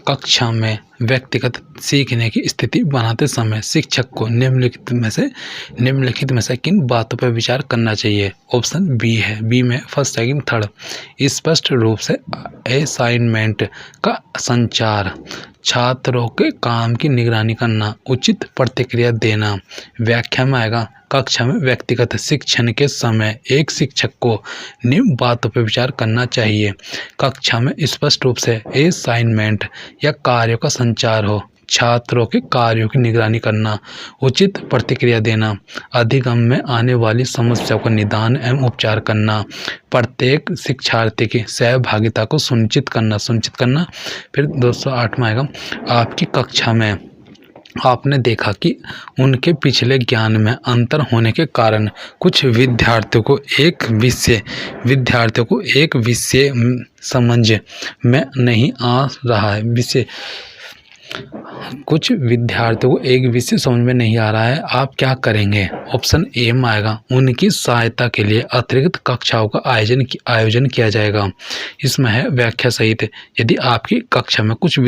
कक्षा में व्यक्तिगत सीखने की स्थिति बनाते समय शिक्षक को निम्नलिखित में से किन बातों पर विचार करना चाहिए। ऑप्शन बी है, बी में फर्स्ट सेकंड थर्ड। स्पष्ट रूप से असाइनमेंट का संचार, छात्रों के काम की निगरानी करना, उचित प्रतिक्रिया देना। व्याख्या में आएगा, कक्षा में व्यक्तिगत शिक्षण के समय एक शिक्षक को निम्न बातों पर विचार करना चाहिए। कक्षा में स्पष्ट रूप से असाइनमेंट या कार्यों का संचार हो, छात्रों के कार्यों की निगरानी करना, उचित प्रतिक्रिया देना, अधिगम में आने वाली समस्याओं का निदान एवं उपचार करना, प्रत्येक शिक्षार्थी की सहभागिता को सुनिश्चित करना। फिर 208 में आएगा, आपकी कक्षा में आपने देखा कि उनके पिछले ज्ञान में अंतर होने के कारण कुछ विद्यार्थियों को एक विषय समझ में नहीं आ रहा है। कुछ विद्यार्थियों को एक विषय समझ में नहीं आ रहा है, आप क्या करेंगे। ऑप्शन ए में आएगा, उनकी सहायता के लिए अतिरिक्त कक्षाओं का आयोजन किया जाएगा। इसमें है व्याख्या सहित, यदि आपकी कक्षा में कुछ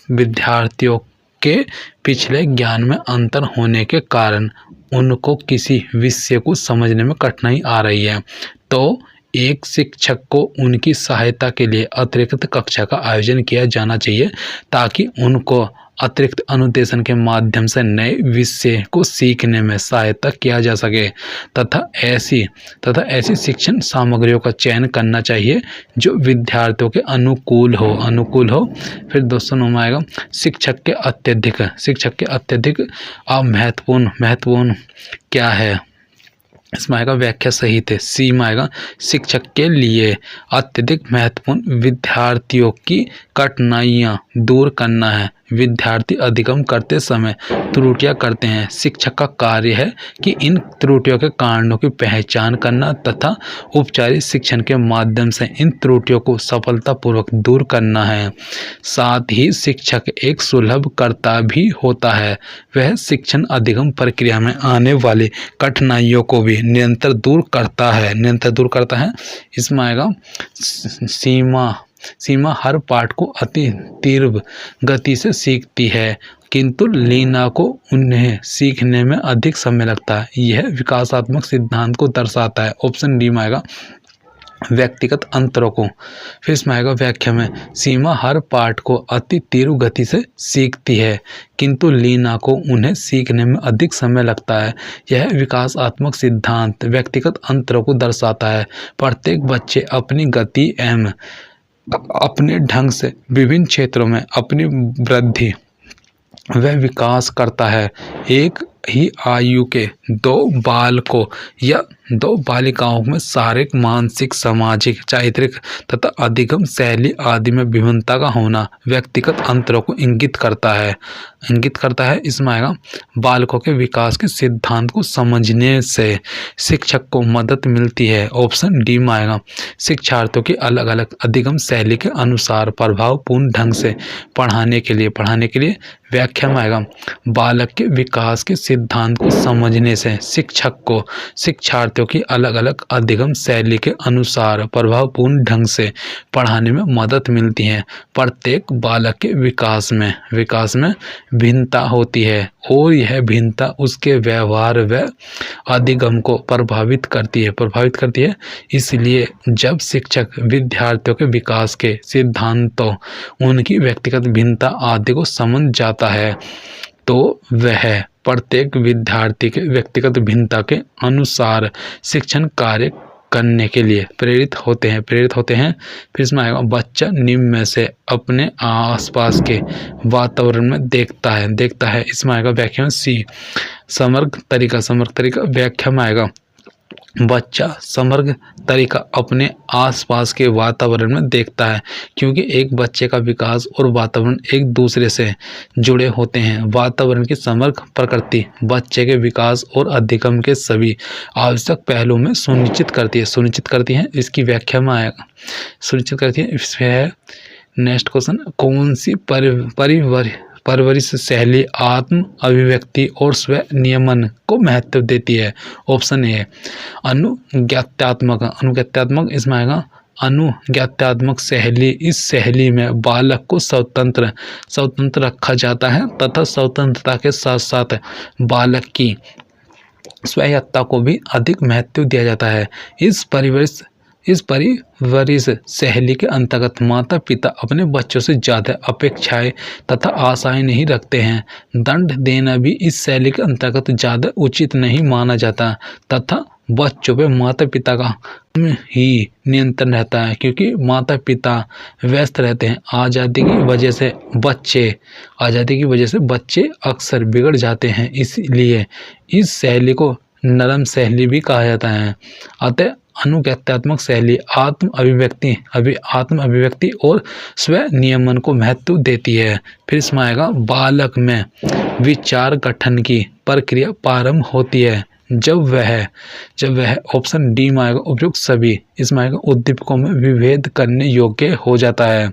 विद्यार्थियों के पिछले ज्ञान में अंतर होने के कारण उनको किसी विषय को समझने में कठिनाई आ रही है, तो एक शिक्षक को उनकी सहायता के लिए अतिरिक्त कक्षा का आयोजन किया जाना चाहिए, ताकि उनको अतिरिक्त अनुदेशन के माध्यम से नए विषय को सीखने में सहायता किया जा सके तथा ऐसी शिक्षण सामग्रियों का चयन करना चाहिए जो विद्यार्थियों के अनुकूल हो। फिर 209 में आएगा, शिक्षक के अत्यधिक महत्वपूर्ण क्या है। इसमें आएगा व्याख्या सहित है। सी में आएगा, शिक्षक के लिए अत्यधिक महत्वपूर्ण विद्यार्थियों की कठिनाइयाँ दूर करना है। विद्यार्थी अधिगम करते समय त्रुटियां करते हैं, शिक्षक का कार्य है कि इन त्रुटियों के कारणों की पहचान करना तथा औपचारिक शिक्षण के माध्यम से इन त्रुटियों को सफलतापूर्वक दूर करना है। साथ ही शिक्षक एक सुलभकर्ता भी होता है, वह शिक्षण अधिगम प्रक्रिया में आने वाली कठिनाइयों को भी निरंतर दूर करता है। इसमें आएगा, सीमा हर पाठ को अति तीव्र गति से सीखती है, किंतु लीना को उन्हें सीखने में अधिक समय लगता है। यह विकासात्मक सिद्धांत को दर्शाता है। ऑप्शन डी में आएगा, व्यक्तिगत अंतरों को। फिर इसमें आएगा व्याख्या में, सीमा हर पाठ को अति तीव्र गति से सीखती है, किंतु लीना को उन्हें सीखने में अधिक समय लगता है। यह विकासात्मक सिद्धांत व्यक्तिगत अंतरों को दर्शाता है। प्रत्येक बच्चे अपनी गति एवं अपने ढंग से विभिन्न क्षेत्रों में अपनी वृद्धि व विकास करता है। एक ही आयु के दो बालकों या दो बालिकाओं में शारीरिक, मानसिक, सामाजिक, चारित्रिक तथा अधिगम शैली आदि में विभिन्नता का होना व्यक्तिगत अंतरों को इंगित करता है। इसमें आएगा, बालकों के विकास के सिद्धांत को समझने से शिक्षक को मदद मिलती है। ऑप्शन डी में आएगा, शिक्षार्थियों की अलग अलग अधिगम शैली के अनुसार प्रभावपूर्ण ढंग से पढ़ाने के लिए। व्याख्या में आएगा, बालक के विकास के सिद्धांत को समझने से शिक्षक को शिक्षार्थियों की अलग अलग अधिगम शैली के अनुसार प्रभावपूर्ण ढंग से पढ़ाने में मदद मिलती है। प्रत्येक बालक के विकास में भिन्नता होती है और यह भिन्नता उसके व्यवहार व अधिगम को प्रभावित करती है। इसलिए जब शिक्षक विद्यार्थियों के विकास के सिद्धांतों, उनकी व्यक्तिगत भिन्नता आदि को समझ जाता है, तो वह प्रत्येक विद्यार्थी के व्यक्तिगत भिन्नता के अनुसार शिक्षण कार्य करने के लिए प्रेरित होते हैं। फिर इसमें आएगा, बच्चा निम्न में से अपने आसपास के वातावरण में देखता है। इसमें आएगा व्याख्या में सी, समग्र तरीका। व्याख्या में आएगा, बच्चा समग्र तरीका अपने आसपास के वातावरण में देखता है, क्योंकि एक बच्चे का विकास और वातावरण एक दूसरे से जुड़े होते हैं। वातावरण की समग्र प्रकृति बच्चे के विकास और अधिगम के सभी आवश्यक पहलुओं में सुनिश्चित करती है। इसकी व्याख्या में आएगा, सुनिश्चित करती है। इसमें है नेक्स्ट क्वेश्चन, कौन सी परवरिश शैली आत्म अभिव्यक्ति और स्व नियमन को महत्व देती है। ऑप्शन ए अनुज्ञात्मक। इसमें आएगा अनुज्ञात्मक शैली, इस शैली में बालक को स्वतंत्र रखा जाता है तथा स्वतंत्रता के साथ साथ बालक की स्वायत्तता को भी अधिक महत्व दिया जाता है। इस परिवरिश शैली के अंतर्गत माता पिता अपने बच्चों से ज़्यादा अपेक्षाएं तथा आशाएं नहीं रखते हैं। दंड देना भी इस शैली के अंतर्गत ज़्यादा उचित नहीं माना जाता तथा बच्चों पे माता पिता का ही नियंत्रण रहता है, क्योंकि माता पिता व्यस्त रहते हैं। आज़ादी की वजह से बच्चे अक्सर बिगड़ जाते हैं, इसलिए इस शैली को नरम शैली भी कहा जाता है। अतः अनुज्ञात्मक शैली आत्म अभिव्यक्ति और स्व नियमन को महत्व देती है। फिर इसमें आएगा बालक में विचार गठन की प्रक्रिया प्रारंभ होती है जब वह ऑप्शन डी में आएगा उपयुक्त सभी, इसमें आएगा उद्दीपकों में विभेद करने योग्य हो जाता है,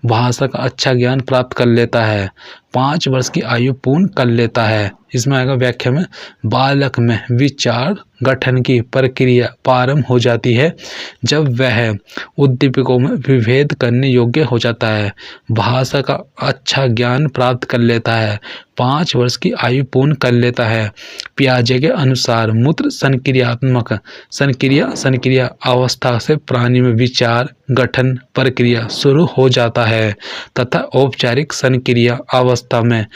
भाषा का अच्छा ज्ञान प्राप्त कर लेता है, 5 वर्ष की आयु पूर्ण कर लेता है। इसमें आएगा व्याख्या में बालक में विचार गठन की प्रक्रिया प्रारंभ हो जाती है जब वह उद्दीपकों में विभेद करने योग्य हो जाता है, भाषा का अच्छा ज्ञान प्राप्त कर लेता है, 5 वर्ष की आयु पूर्ण कर लेता है। पियाजे के अनुसार मूत्र संक्रिया अवस्था से प्राणी में विचार गठन प्रक्रिया शुरू हो जाता है तथा औपचारिक संक्रिया अवस्था में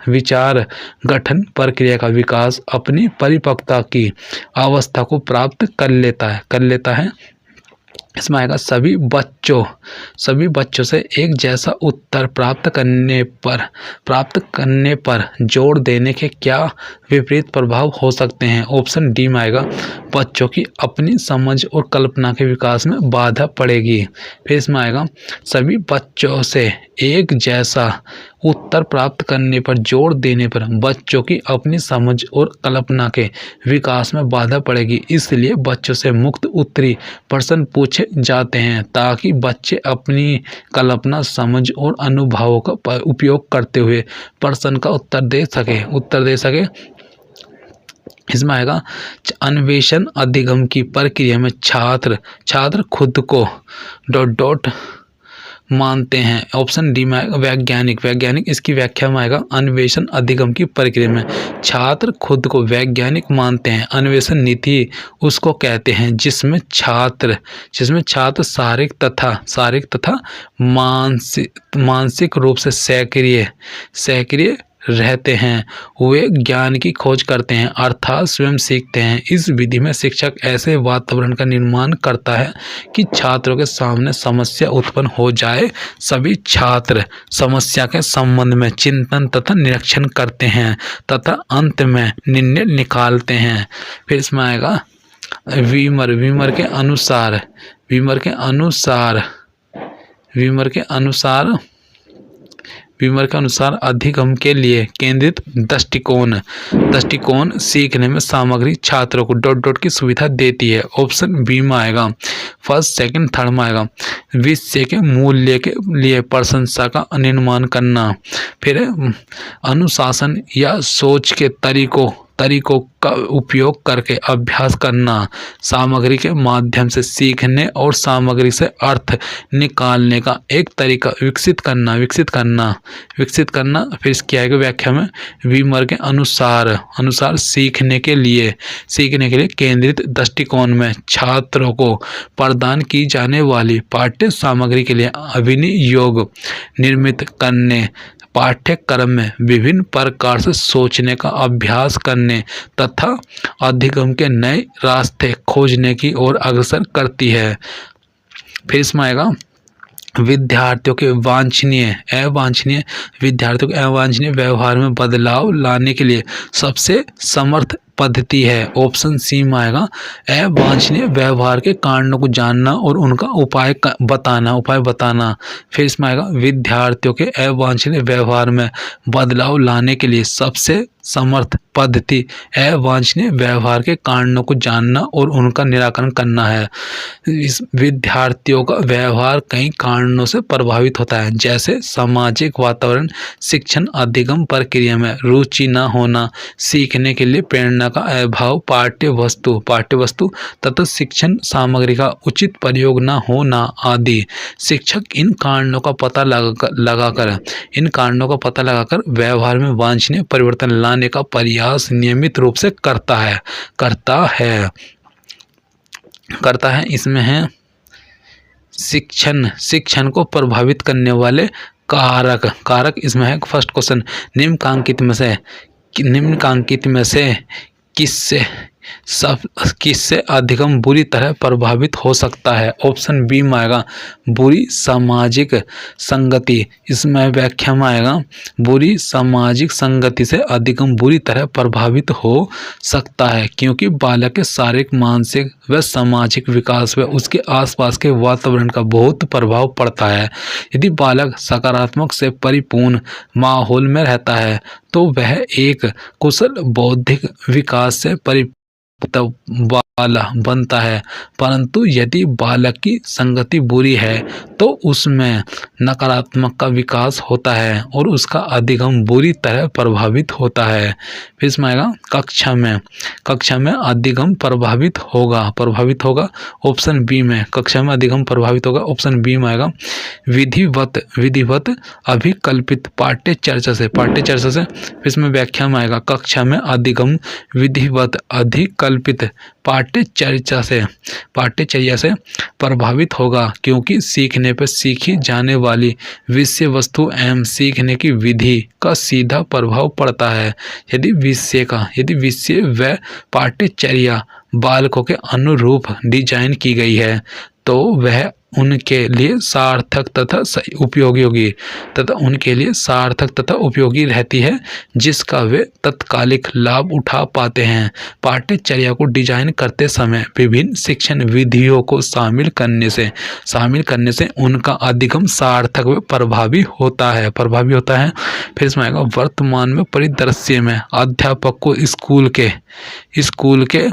विचार गठन प्रक्रिया का विकास अपनी परिपक्वता की अवस्था को प्राप्त कर लेता है। इसमें आएगा सभी बच्चों से एक जैसा उत्तर प्राप्त करने पर जोर देने के क्या विपरीत प्रभाव हो सकते हैं। ऑप्शन डी में आएगा बच्चों की अपनी समझ और कल्पना के विकास में बाधा पड़ेगी। फिर इसमें आएगा सभी बच्चों से एक जैसा उत्तर प्राप्त करने पर जोर देने पर बच्चों की अपनी समझ और कल्पना के विकास में बाधा पड़ेगी, इसलिए बच्चों से मुक्त उत्तरी प्रश्न पूछे जाते हैं ताकि बच्चे अपनी कल्पना, समझ और अनुभवों का उपयोग करते हुए प्रश्न का उत्तर दे सके। इसमें आएगा अन्वेषण अधिगम की प्रक्रिया में छात्र खुद को ... मानते हैं। ऑप्शन डी में आएगा वैज्ञानिक इसकी व्याख्या में आएगा अन्वेषण अधिगम की प्रक्रिया में छात्र खुद को वैज्ञानिक मानते हैं। अन्वेषण नीति उसको कहते हैं जिसमें छात्र शारीरिक तथा मानसिक रूप से सक्रिय रहते हैं, वे ज्ञान की खोज करते हैं अर्थात स्वयं सीखते हैं। इस विधि में शिक्षक ऐसे वातावरण का निर्माण करता है कि छात्रों के सामने समस्या उत्पन्न हो जाए, सभी छात्र समस्या के संबंध में चिंतन तथा निरीक्षण करते हैं तथा अंत में निर्णय निकालते हैं। फिर इसमें आएगा वीमर के अनुसार अधिगम के लिए केंद्रित दृष्टिकोण सीखने में सामग्री छात्रों को ... की सुविधा देती है। ऑप्शन बी में आएगा फर्स्ट, सेकंड, थर्ड में आएगा विषय के मूल्य के लिए प्रशंसा का निर्माण करना, फिर अनुशासन या सोच के तरीकों का उपयोग करके अभ्यास करना, सामग्री के माध्यम से सीखने और सामग्री से अर्थ निकालने का एक तरीका विकसित करना। फिर इसकी आएगी व्याख्या में वीमर के अनुसार सीखने के लिए केंद्रित दृष्टिकोण में छात्रों को प्रदान की जाने वाली पाठ्य सामग्री के लिए अभिनयोग निर्मित करने, पाठ्यक्रम में विभिन्न प्रकार से सोचने का अभ्यास करने तथा अधिगम के नए रास्ते खोजने की ओर अग्रसर करती है। फिर इसमें आएगा विद्यार्थियों के अवांछनीय व्यवहार में बदलाव लाने के लिए सबसे समर्थ पद्धति है। ऑप्शन सी में आएगा अवांछनीय व्यवहार के कारणों को जानना और उनका उपाय बताना। फिर इसमें आएगा विद्यार्थियों के अवांछनीय व्यवहार में बदलाव लाने के लिए सबसे समर्थ पद्धति अवांछनीय व्यवहार के कारणों को जानना और उनका निराकरण करना है। इस विद्यार्थियों का व्यवहार कई कारणों से प्रभावित होता है, जैसे सामाजिक वातावरण, शिक्षण, अधिगम प्रक्रिया में रुचि न होना, सीखने के लिए प्रेरणा का अभाव, पाठ्यवस्तु तथा शिक्षण सामग्री का उचित प्रयोग न होना आदि। शिक्षक इन कारणों का पता लगाकर व्यवहार में वांछनीय परिवर्तन लाने का प्रयास नियमित रूप से करता है। इसमें है शिक्षण को प्रभावित करने वाले कारक इसमें है फर्स्ट क्वेश्चन, निम्नलिखित में से किससे अधिकतम बुरी तरह प्रभावित हो सकता है। ऑप्शन बी में आएगा बुरी सामाजिक संगति। इसमें व्याख्या में आएगा बुरी सामाजिक संगति से अधिकतम बुरी तरह प्रभावित हो सकता है, क्योंकि बालक के शारीरिक, मानसिक व सामाजिक विकास व उसके आसपास के वातावरण का बहुत प्रभाव पड़ता है। यदि बालक सकारात्मक से परिपूर्ण माहौल में रहता है तो वह एक कुशल बौद्धिक विकास से वाला बनता है, परंतु यदि बालक की संगति बुरी है तो उसमें नकारात्मक का विकास होता है और उसका अधिगम बुरी तरह प्रभावित होता है। फिर इसमें आएगा कक्षा में अधिगम प्रभावित होगा। ऑप्शन बी में कक्षा में अधिगम प्रभावित होगा। ऑप्शन बी में आएगा विधिवत अभिकल्पित पाठ्य चर्चा से। इसमें व्याख्या में आएगा कक्षा में अधिगम विधिवत अधिकल्पित पाठ्यचर्या से प्रभावित होगा, क्योंकि सीखने पर सीखी जाने वाली विषय वस्तु एवं सीखने की विधि का सीधा प्रभाव पड़ता है। यदि विषय व पाठ्यचर्या बालकों के अनुरूप डिजाइन की गई है तो वह उनके लिए सार्थक तथा उपयोगी रहती है, जिसका वे तत्कालिक लाभ उठा पाते हैं। पाठ्यचर्या को डिजाइन करते समय विभिन्न शिक्षण विधियों को शामिल करने से उनका अधिगम सार्थक व प्रभावी होता है। फिर इसमें आएगा वर्तमान में परिदृश्य में अध्यापक को स्कूल के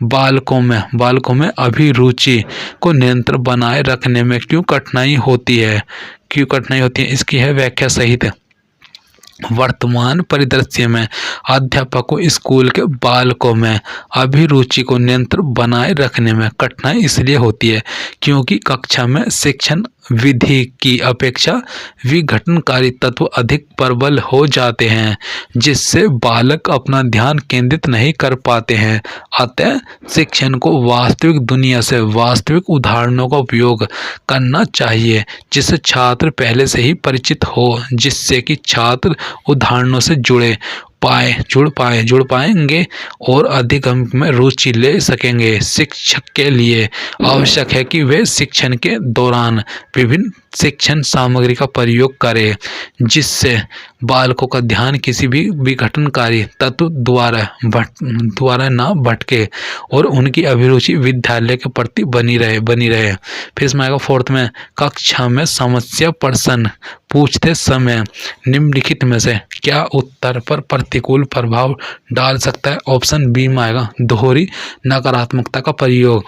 बालकों में अभिरुचि को नियंत्रण बनाए रखने में क्यों कठिनाई होती है, इसकी है व्याख्या सहित। वर्तमान परिदृश्य में अध्यापक को स्कूल के बालकों में अभिरुचि को नियंत्रण बनाए रखने में कठिनाई इसलिए होती है क्योंकि कक्षा में शिक्षण विधि की अपेक्षा विघटनकारी तत्व अधिक प्रबल हो जाते हैं, जिससे बालक अपना ध्यान केंद्रित नहीं कर पाते हैं। अतः शिक्षण को वास्तविक दुनिया से वास्तविक उदाहरणों का उपयोग करना चाहिए, जिससे छात्र पहले से ही परिचित हो, जिससे कि छात्र उदाहरणों से जुड़ पाएंगे और अधिगम में रुचि ले सकेंगे। शिक्षक के लिए आवश्यक है कि वे शिक्षण के दौरान विभिन्न शिक्षण सामग्री का प्रयोग करें, जिससे बालकों का ध्यान किसी भी विघटनकारी तत्व द्वारा न भटके और उनकी अभिरुचि विद्यालय के प्रति बनी रहे। फिर इसमें आएगा फोर्थ में कक्षा में समस्या प्रश्न पूछते समय निम्नलिखित में से क्या उत्तर पर प्रतिकूल प्रभाव डाल सकता है। ऑप्शन बी में आएगा दोहरी नकारात्मकता का प्रयोग।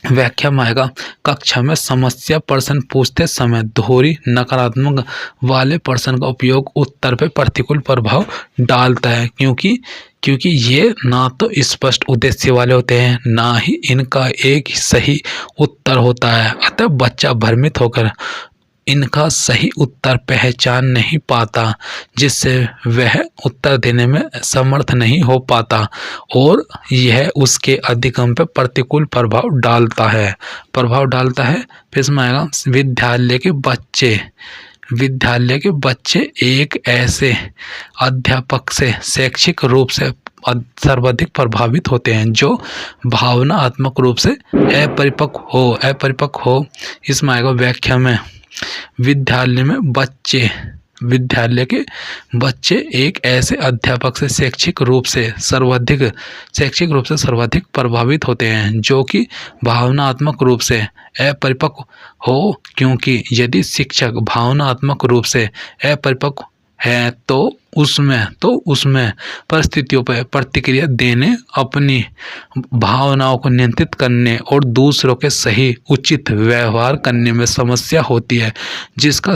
व्याख्या में आएगा कक्षा में समस्या प्रश्न पूछते समय दोहरी नकारात्मक वाले प्रश्न का उपयोग उत्तर पर प्रतिकूल प्रभाव डालता है, क्योंकि ये ना तो स्पष्ट उद्देश्य वाले होते हैं, ना ही इनका एक सही उत्तर होता है। अतः बच्चा भ्रमित होकर इनका सही उत्तर पहचान नहीं पाता, जिससे वह उत्तर देने में समर्थ नहीं हो पाता और यह उसके अधिगम पर प्रतिकूल प्रभाव डालता है। फिर इसमें आएगा विद्यालय के बच्चे एक ऐसे अध्यापक से शैक्षिक रूप से सर्वाधिक प्रभावित होते हैं जो भावनात्मक रूप से अपरिपक्व हो। इसमें आएगा व्याख्या में विद्यालय के बच्चे एक ऐसे अध्यापक से शैक्षिक रूप से सर्वाधिक प्रभावित होते हैं जो कि भावनात्मक रूप से अपरिपक्व हो, क्योंकि यदि शिक्षक भावनात्मक रूप से अपरिपक्व है तो उसमें परिस्थितियों पर प्रतिक्रिया देने, अपनी भावनाओं को नियंत्रित करने और दूसरों के सही उचित व्यवहार करने में समस्या होती है, जिसका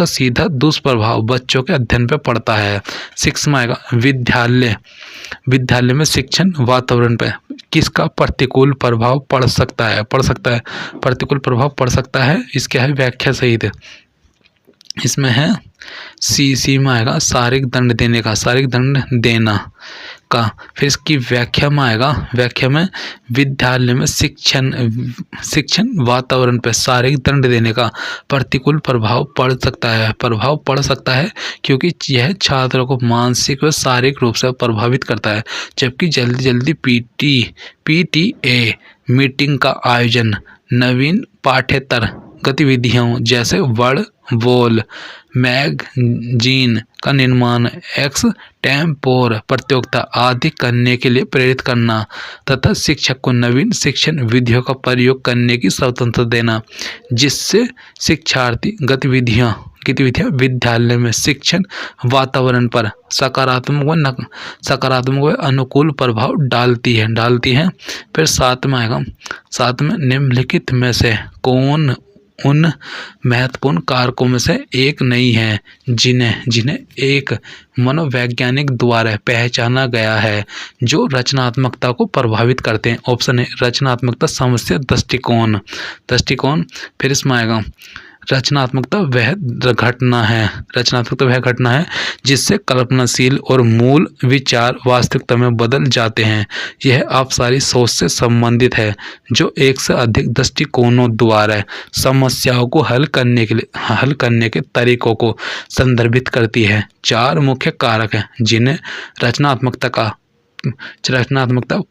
सीधा दुष्प्रभाव बच्चों के अध्ययन पर पड़ता है। 6 में आएगा विद्यालय में शिक्षण वातावरण पर किसका प्रतिकूल प्रभाव पड़ सकता है प्रतिकूल प्रभाव पड़ सकता है। इसका है व्याख्या सहित। इसमें है सी में आएगा शारीरिक दंड देना का। फिर इसकी व्याख्या में आएगा, व्याख्या में विद्यालय में शिक्षण वातावरण पर शारीरिक दंड देने का प्रतिकूल प्रभाव पड़ सकता है क्योंकि यह छात्रों को मानसिक व शारीरिक रूप से प्रभावित करता है। जबकि जल्दी पीटीए मीटिंग का आयोजन, नवीन पाठ्येतर गतिविधियों जैसे वर्ड वॉल मैगजीन का निर्माण, एक्सटेम्पोर प्रतियोगिता आदि करने के लिए प्रेरित करना तथा शिक्षक को नवीन शिक्षण विधियों का प्रयोग करने की स्वतंत्रता देना, जिससे शिक्षार्थी गतिविधियां विद्यालय में शिक्षण वातावरण पर सकारात्मक व अनुकूल प्रभाव डालती है। फिर 7 में आएगा, 7 में निम्नलिखित में से कौन उन महत्वपूर्ण कारकों में से एक नहीं है जिन्हें एक मनोवैज्ञानिक द्वारा पहचाना गया है जो रचनात्मकता को प्रभावित करते हैं। ऑप्शन है रचनात्मकता, समस्या, दृष्टिकोण। फिर इसमें आएगा रचनात्मकता वह घटना है जिससे कल्पनाशील और मूल विचार वास्तविकता में बदल जाते हैं। यह आपसारी सोच से संबंधित है जो एक से अधिक दृष्टिकोणों द्वारा समस्याओं को हल करने के तरीकों को संदर्भित करती है। 4 मुख्य कारक हैं जिन्हें रचनात्मकता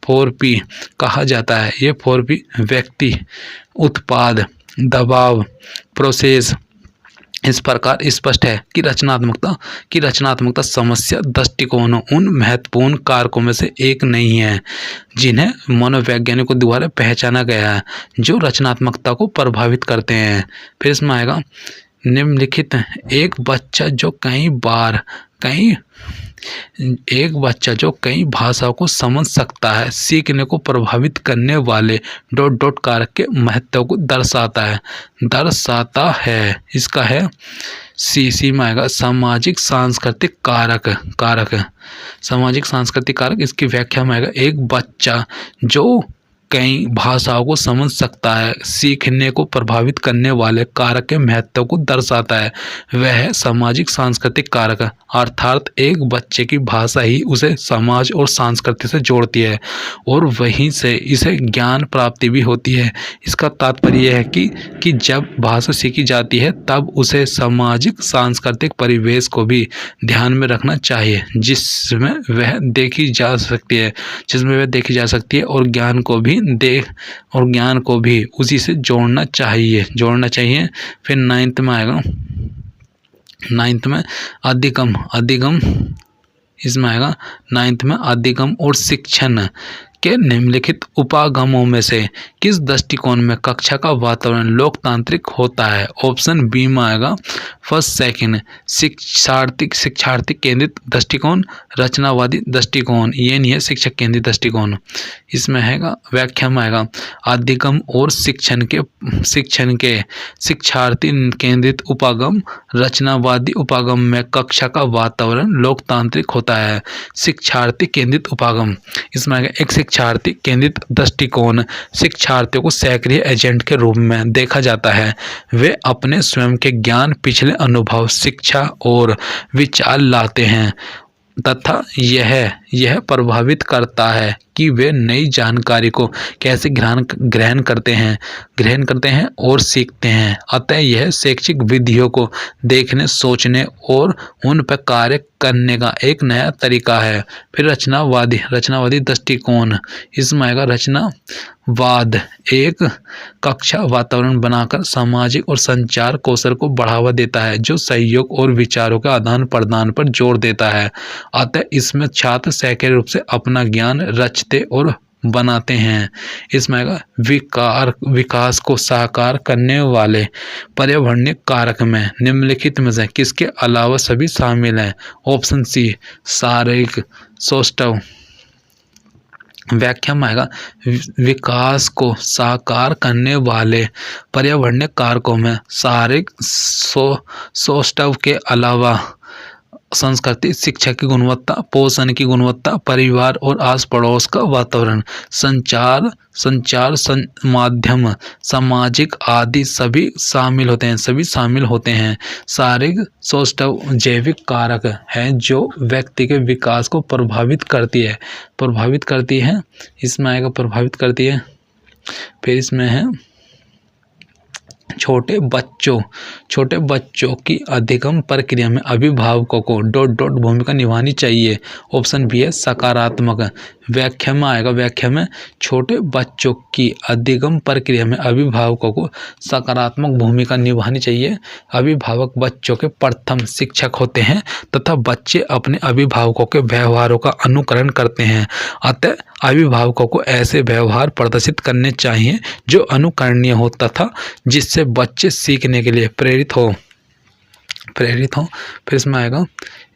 4P कहा जाता है। ये 4P व्यक्ति, उत्पाद, दबाव, प्रोसेस। इस प्रकार स्पष्ट है कि रचनात्मकता समस्या दृष्टिकोणों उन महत्वपूर्ण कारकों में से एक नहीं है जिन्हें मनोवैज्ञानिकों द्वारा पहचाना गया है जो रचनात्मकता को प्रभावित करते हैं। फिर इसमें आएगा निम्नलिखित एक बच्चा जो कई भाषाओं को समझ सकता है सीखने को प्रभावित करने वाले ... कारक के महत्व को दर्शाता है। इसका है सी में आएगा सामाजिक सांस्कृतिक कारक। इसकी व्याख्या में आएगा एक बच्चा जो कई भाषाओं को समझ सकता है सीखने को प्रभावित करने वाले कारक के महत्व को दर्शाता है। वह सामाजिक सांस्कृतिक कारक है, अर्थात एक बच्चे की भाषा ही उसे समाज और संस्कृति से जोड़ती है और वहीं से इसे ज्ञान प्राप्ति भी होती है। इसका तात्पर्य यह है कि जब भाषा सीखी जाती है तब उसे सामाजिक सांस्कृतिक परिवेश को भी ध्यान में रखना चाहिए जिसमें वह देखी जा सकती है और ज्ञान को भी उसी से जोड़ना चाहिए। फिर 9th में आएगा, 9th में अधिगम। इसमें आएगा 9th में अधिगम और शिक्षण के निम्नलिखित उपागमों में से किस दृष्टिकोण में कक्षा का वातावरण लोकतांत्रिक होता है। ऑप्शन बी में आएगा फर्स्ट सेकंड, शिक्षार्थी केंद्रित दृष्टिकोण, रचनावादी दृष्टिकोण। ये नहीं है शिक्षक केंद्रित दृष्टिकोण। इसमें हैगा व्याख्या में आएगा अधिगम और शिक्षण के शिक्षार्थी केंद्रित उपागम, रचनावादी उपागम में कक्षा का वातावरण लोकतांत्रिक होता है। शिक्षार्थी केंद्रित उपागम, इसमें आएगा एक शिक्षार्थी केंद्रित दृष्टिकोण शिक्षार्थियों को सक्रिय एजेंट के रूप में देखा जाता है। वे अपने स्वयं के ज्ञान, पिछले अनुभव, शिक्षा और विचार लाते हैं तथा यह प्रभावित करता है कि वे नई जानकारी को कैसे ग्रहण करते हैं और सीखते हैं। अतः यह शैक्षिक विधियों को देखने, सोचने और उन पर कार्य करने का एक नया तरीका है। फिर रचनावादी दृष्टिकोण, इसमें आएगा रचनावाद एक कक्षा वातावरण बनाकर सामाजिक और संचार कौशल को बढ़ावा देता है जो सहयोग और विचारों के आदान प्रदान पर जोर देता है। अतः इसमें छात्र सक्रिय रूप से अपना ज्ञान रचते और बनाते हैं। इसमें आएगा विकास को साकार करने वाले पर्यावरणीय कारक में निम्नलिखित में से किसके अलावा सभी शामिल हैं? ऑप्शन सी शारीरिक सौष्ठव। व्याख्या में आएगा विकास को साकार करने वाले पर्यावरणीय कारकों में शारीरिक सौष्ठव के अलावा संस्कृति, शिक्षा की गुणवत्ता, पोषण की गुणवत्ता, परिवार और आस पड़ोस का वातावरण, संचार माध्यम, सामाजिक आदि सभी शामिल होते हैं। शारीरिक सौष्ठव जैविक कारक है जो व्यक्ति के विकास को प्रभावित करती है। इसमें आएगा प्रभावित करती है। फिर इसमें है छोटे बच्चों की अधिगम प्रक्रिया में अभिभावकों को ... भूमिका निभानी चाहिए। ऑप्शन बी है सकारात्मक। व्याख्या में छोटे बच्चों की अधिगम प्रक्रिया में अभिभावकों को सकारात्मक भूमिका निभानी चाहिए। अभिभावक बच्चों के प्रथम शिक्षक होते हैं तथा बच्चे अपने अभिभावकों के व्यवहारों का अनुकरण करते हैं। अतः अभिभावकों को ऐसे व्यवहार प्रदर्शित करने चाहिए जो अनुकरणीय हो तथा जिससे बच्चे सीखने के लिए प्रेरित हो। फिर इसमें आएगा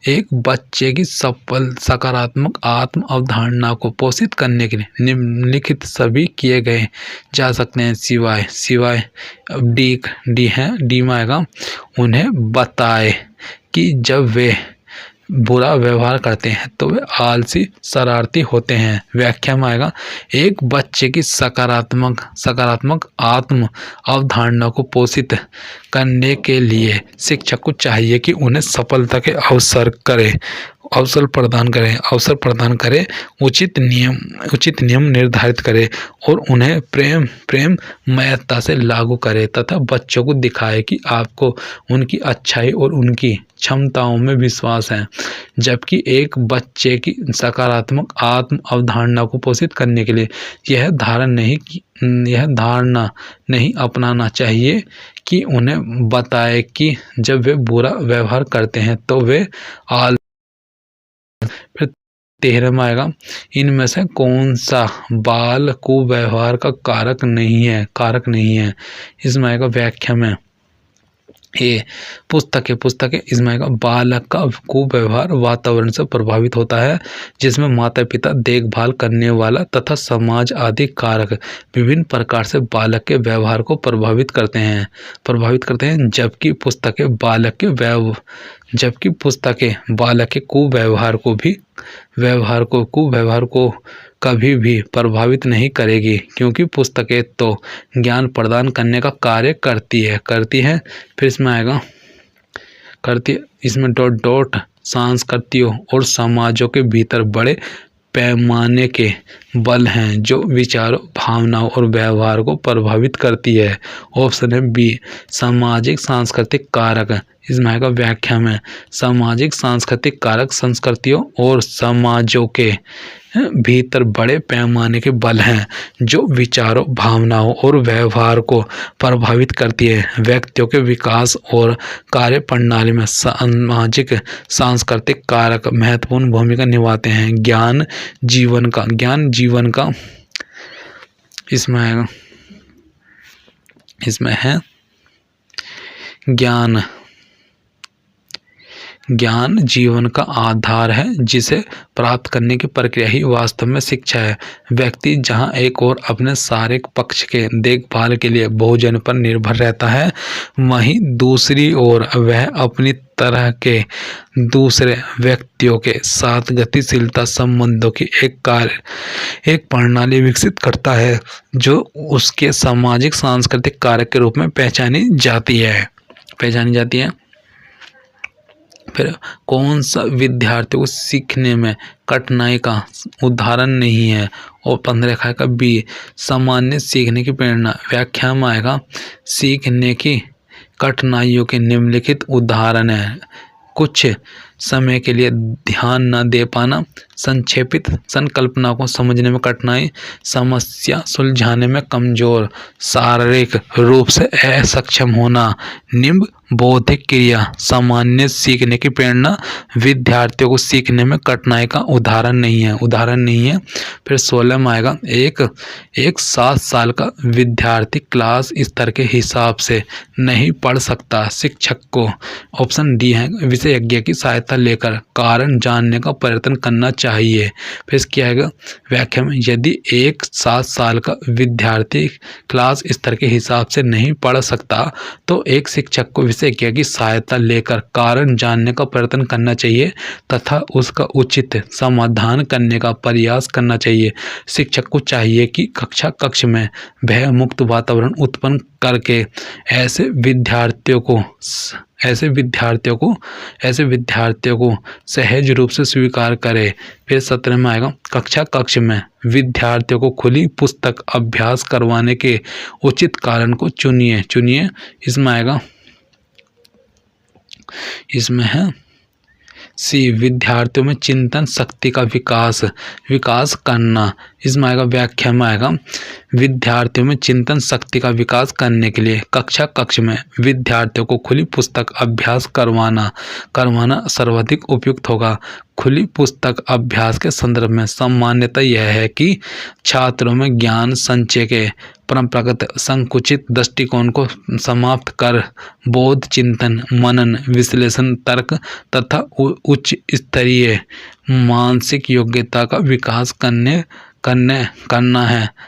एक बच्चे की सकारात्मक आत्म अवधारणा को पोषित करने के लिए निम्नलिखित सभी किए गए जा सकते हैं सिवाय डी में आएगा उन्हें बताए कि जब वे बुरा व्यवहार करते हैं तो वे आलसी शरारती होते हैं। व्याख्या में आएगा एक बच्चे की सकारात्मक आत्म अवधारणा को पोषित करने के लिए शिक्षक को चाहिए कि उन्हें सफलता के अवसर प्रदान करे, उचित नियम निर्धारित करे और उन्हें प्रेममयता से लागू करे तथा बच्चों को दिखाए कि आपको उनकी अच्छाई और उनकी क्षमताओं में विश्वास है। जबकि एक बच्चे की सकारात्मक आत्म अवधारणा को पोषित करने के लिए यह धारणा नहीं अपनाना चाहिए कि उन्हें बताए कि जब वे बुरा व्यवहार करते हैं तो वे फिर 13 में आएगा इनमें से कौन सा बाल कुव्यवहार का कारक नहीं है। इसमें आएगा व्याख्या में ये पुस्तकें। इसमें आएगा बालक का कुव्यवहार वातावरण से प्रभावित होता है जिसमें माता पिता, देखभाल करने वाला तथा समाज आदि कारक विभिन्न प्रकार से बालक के व्यवहार को प्रभावित करते हैं। जबकि पुस्तकें बालक के कुव्यवहार को कभी भी प्रभावित नहीं करेगी क्योंकि पुस्तकें तो ज्ञान प्रदान करने का कार्य करती है। फिर इसमें आएगा इसमें ... संस्कृतियों और समाजों के भीतर बड़े पैमाने के बल हैं जो विचारों, भावनाओं और व्यवहार को प्रभावित करती है। ऑप्शन है बी सामाजिक सांस्कृतिक कारक। इसमें आएगा व्याख्या में सामाजिक सांस्कृतिक कारक संस्कृतियों और समाजों के भीतर बड़े पैमाने के बल हैं जो विचारों, भावनाओं और व्यवहार को प्रभावित करती है। व्यक्तियों के विकास और कार्य प्रणाली में सामाजिक सांस्कृतिक कारक महत्वपूर्ण भूमिका निभाते हैं। ज्ञान जीवन का इसमें है ज्ञान जीवन का आधार है जिसे प्राप्त करने की प्रक्रिया ही वास्तव में शिक्षा है। व्यक्ति जहां एक ओर अपने शारीरिक पक्ष के देखभाल के लिए भोजन पर निर्भर रहता है वहीं दूसरी ओर वह अपनी तरह के दूसरे व्यक्तियों के साथ गतिशीलता संबंधों की एक प्रणाली विकसित करता है जो उसके सामाजिक सांस्कृतिक कारक के रूप में पहचानी जाती है। फिर कौन सा विद्यार्थी को सीखने में कठिनाई का उदाहरण नहीं है? और 15 का बी सामान्य सीखने की प्रेरणा। व्याख्या में आएगा सीखने की कठिनाइयों के निम्नलिखित उदाहरण है। कुछ समय के लिए ध्यान न दे पाना, संक्षेपित संकल्पना को समझने में कठिनाई, समस्या सुलझाने में कमजोर, शारीरिक रूप से असक्षम होना, निम्न बौद्धिक क्रिया, सामान्य सीखने की प्रेरणा विद्यार्थियों को सीखने में कठिनाई का उदाहरण नहीं है। फिर 16 में आएगा एक 7 साल का विद्यार्थी क्लास स्तर के हिसाब से नहीं पढ़ सकता। शिक्षक को ऑप्शन डी है विशेषज्ञ की सहायता लेकर कारण जानने का प्रयत्न करना चाहिए। फिर इसकी आएगा व्याख्या में, यदि एक 7 साल का विद्यार्थी क्लास स्तर के हिसाब से नहीं पढ़ सकता तो एक शिक्षक को विशेषज्ञ की सहायता लेकर कारण जानने का प्रयत्न करना चाहिए तथा उसका उचित समाधान करने का प्रयास करना चाहिए। शिक्षक को चाहिए कि कक्ष में भय मुक्त वातावरण उत्पन्न करके ऐसे विद्यार्थियों को सहज रूप से स्वीकार करे। फिर 17 में आएगा कक्ष में विद्यार्थियों को खुली पुस्तक अभ्यास करवाने के उचित कारण को चुनिए। इसमें है सी, विद्यार्थियों में चिंतन शक्ति का विकास करना। इसमें आएगा व्याख्या में आएगा, विद्यार्थियों में चिंतन शक्ति का विकास करने के लिए कक्ष में विद्यार्थियों को खुली पुस्तक अभ्यास करवाना सर्वाधिक उपयुक्त होगा। खुली पुस्तक अभ्यास के संदर्भ में सामान्यतः यह है कि छात्रों में ज्ञान संचय के परंपरागत संकुचित दृष्टिकोण को समाप्त कर बोध चिंतन मनन विश्लेषण तर्क तथा उच्च स्तरीय मानसिक योग्यता का विकास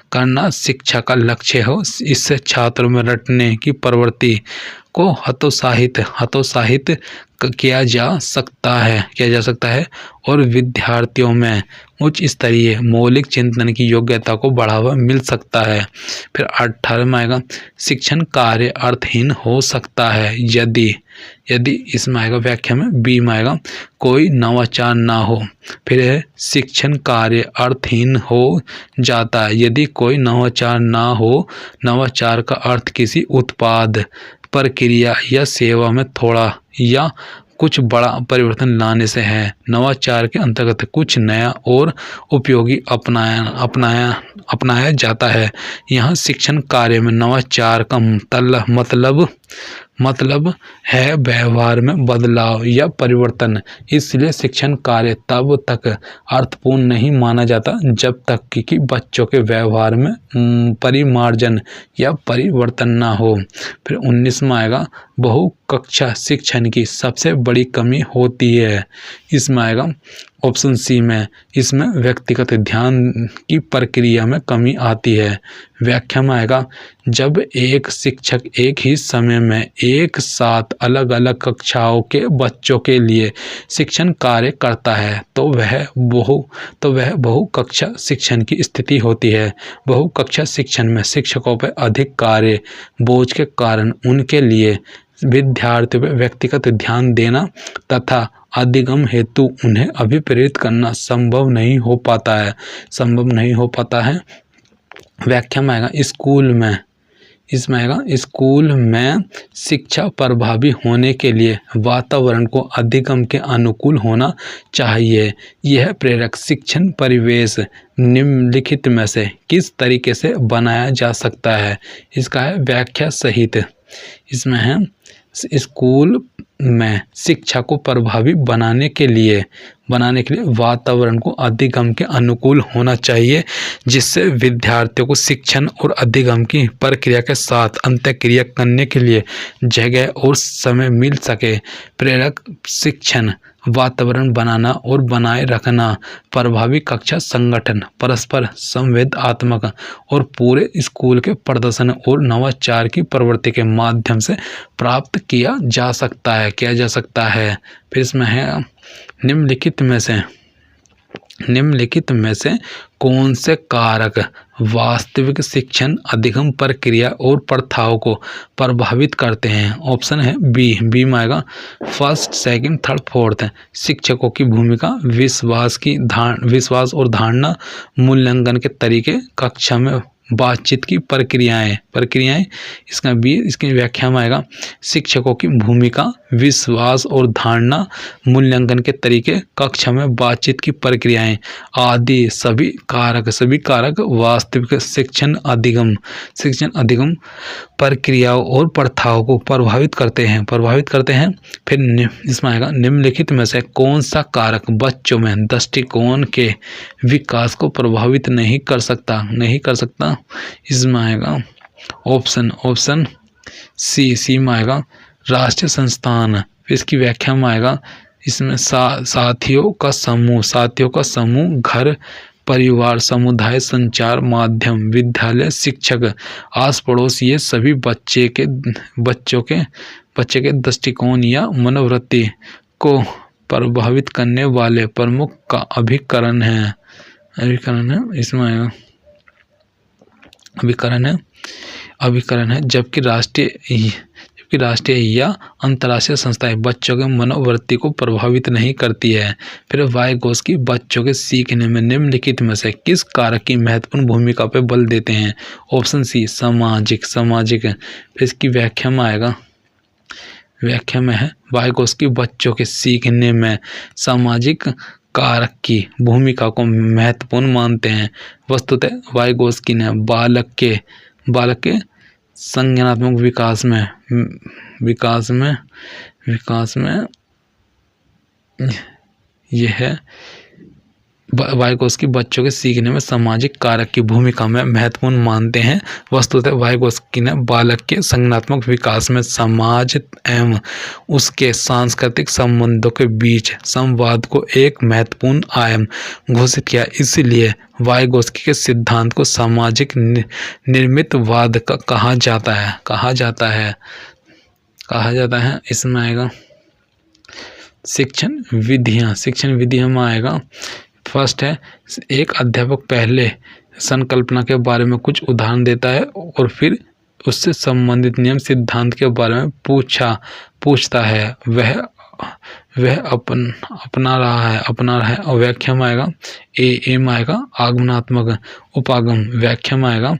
करना शिक्षा का लक्ष्य हो। इससे छात्रों में रटने की प्रवृत्ति को हतोत्साहित किया जा सकता है और विद्यार्थियों में उच्च स्तरीय मौलिक चिंतन की योग्यता को बढ़ावा मिल सकता है। फिर 18 में आएगा शिक्षण कार्य अर्थहीन हो सकता है यदि इसमें आएगा व्याख्या में बी में आएगा कोई नवाचार ना हो। फिर है शिक्षण कार्य अर्थहीन हो जाता है यदि कोई नवाचार ना हो। नवाचार का अर्थ किसी उत्पाद प्रक्रिया या सेवा में थोड़ा या कुछ बड़ा परिवर्तन लाने से है। नवाचार के अंतर्गत कुछ नया और उपयोगी अपनाया जाता है। यहाँ शिक्षण कार्य में नवाचार का मतलब है व्यवहार में बदलाव या परिवर्तन। इसलिए शिक्षण कार्य तब तक अर्थपूर्ण नहीं माना जाता जब तक कि बच्चों के व्यवहार में परिमार्जन या परिवर्तन ना हो। फिर 19 में आएगा बहुकक्षा शिक्षण की सबसे बड़ी कमी होती है। इसमें आएगा ऑप्शन सी में, इसमें व्यक्तिगत ध्यान की प्रक्रिया में कमी आती है। व्याख्या में आएगा जब एक शिक्षक एक ही समय में एक साथ अलग अलग कक्षाओं के बच्चों के लिए शिक्षण कार्य करता है तो वह बहुकक्षा शिक्षण की स्थिति होती है। बहुकक्षा शिक्षण में शिक्षकों पर अधिक कार्य बोझ के कारण उनके लिए विद्यार्थियों पर व्यक्तिगत ध्यान देना तथा अधिगम हेतु उन्हें अभिप्रेरित करना संभव नहीं हो पाता है। व्याख्या में आएगा स्कूल में शिक्षा प्रभावी होने के लिए वातावरण को अधिगम के अनुकूल होना चाहिए। यह प्रेरक शिक्षण परिवेश निम्नलिखित में से किस तरीके से बनाया जा सकता है। इसका है व्याख्या सहित। इसमें है स्कूल में शिक्षा को प्रभावी बनाने के लिए वातावरण को अधिगम के अनुकूल होना चाहिए जिससे विद्यार्थियों को शिक्षण और अधिगम की प्रक्रिया के साथ अंतःक्रिया करने के लिए जगह और समय मिल सके। प्रेरक शिक्षण वातावरण बनाना और बनाए रखना प्रभावी कक्षा संगठन परस्पर संवेदनात्मक और पूरे स्कूल के प्रदर्शन और नवाचार की प्रवृत्ति के माध्यम से प्राप्त किया जा सकता है। फिर इसमें है निम्नलिखित में से कौन से कारक वास्तविक शिक्षण अधिगम प्रक्रिया और प्रथाओं को प्रभावित करते हैं। ऑप्शन है बी में आएगा फर्स्ट सेकंड थर्ड फोर्थ। शिक्षकों की भूमिका विश्वास और धारणा मूल्यांकन के तरीके कक्षा में बातचीत की प्रक्रियाएं प्रक्रियाएं। इसका बी, इसकी व्याख्या में आएगा शिक्षकों की भूमिका, विश्वास और धारणा, मूल्यांकन के तरीके, कक्षा में बातचीत की प्रक्रियाएं आदि सभी कारक वास्तविक शिक्षण अधिगम प्रक्रियाओं और प्रथाओं को प्रभावित करते हैं। फिर इसमें आएगा निम्नलिखित में से कौन सा कारक बच्चों में दृष्टिकोण के विकास को प्रभावित नहीं कर सकता। इसमें आएगा ऑप्शन सी में आएगा राष्ट्रीय संस्थान। फिर इसकी व्याख्या में आएगा इसमें साथियों का समूह, घर, परिवार, समुदाय, संचार माध्यम, विद्यालय, शिक्षक, आस पड़ोस, ये सभी बच्चे के दृष्टिकोण या मनोवृत्ति को प्रभावित करने वाले प्रमुख का अभिकरण है। इसमें आएगा अभिकरण है। जबकि राष्ट्रीय या अंतर्राष्ट्रीय संस्थाएं बच्चों के मनोवृत्ति को प्रभावित नहीं करती है। फिर वाइगोत्स्की बच्चों के सीखने में निम्नलिखित में से किस कारक की महत्वपूर्ण भूमिका पर बल देते हैं। ऑप्शन सी सामाजिक। फिर इसकी व्याख्या में है वाइगोत्स्की बच्चों के सीखने में सामाजिक कारक की भूमिका को महत्वपूर्ण मानते हैं। वस्तुतः वाइगोत्स्की ने बालक के संज्ञानात्मक विकास में यह वाइगोत्स्की बच्चों के सीखने में सामाजिक कारक की भूमिका में महत्वपूर्ण मानते हैं। वस्तुतः वाइगोत्स्की ने बालक के संज्ञानात्मक विकास में समाज एवं उसके सांस्कृतिक संबंधों के बीच संवाद को एक महत्वपूर्ण आयाम घोषित किया। इसलिए वाइगोत्स्की के सिद्धांत को सामाजिक निर्मितवाद का कहा जाता है। इसमें आएगा शिक्षण विधियां में आएगा। फर्स्ट है एक अध्यापक पहले संकल्पना के बारे में कुछ उदाहरण देता है और फिर उससे संबंधित नियम सिद्धांत के बारे में पूछता है। वह अपना रहा है। और व्याख्या में आएगा ए में आएगा आगमनात्मक उपागम। व्याख्या में आएगा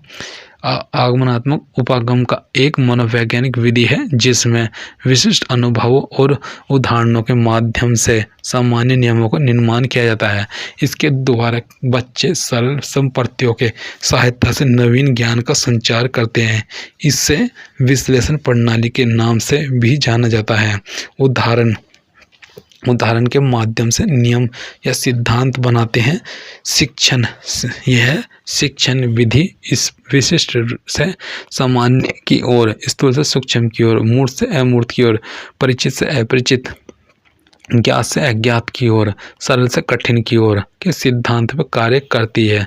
आगमनात्मक उपागम का एक मनोवैज्ञानिक विधि है जिसमें विशिष्ट अनुभवों और उदाहरणों के माध्यम से सामान्य नियमों का निर्माण किया जाता है। इसके द्वारा बच्चे सरल संपत्तियों के सहायता से नवीन ज्ञान का संचार करते हैं। इसे विश्लेषण प्रणाली के नाम से भी जाना जाता है। उदाहरण के माध्यम से नियम या सिद्धांत बनाते हैं। यह शिक्षण विधि इस विशिष्ट से सामान्य की ओर, स्थूल से सूक्ष्म की ओर, मूर्त से अमूर्त की ओर, परिचित से अपरिचित, ज्ञात से अज्ञात की ओर, सरल से कठिन की ओर के सिद्धांत पर कार्य करती है।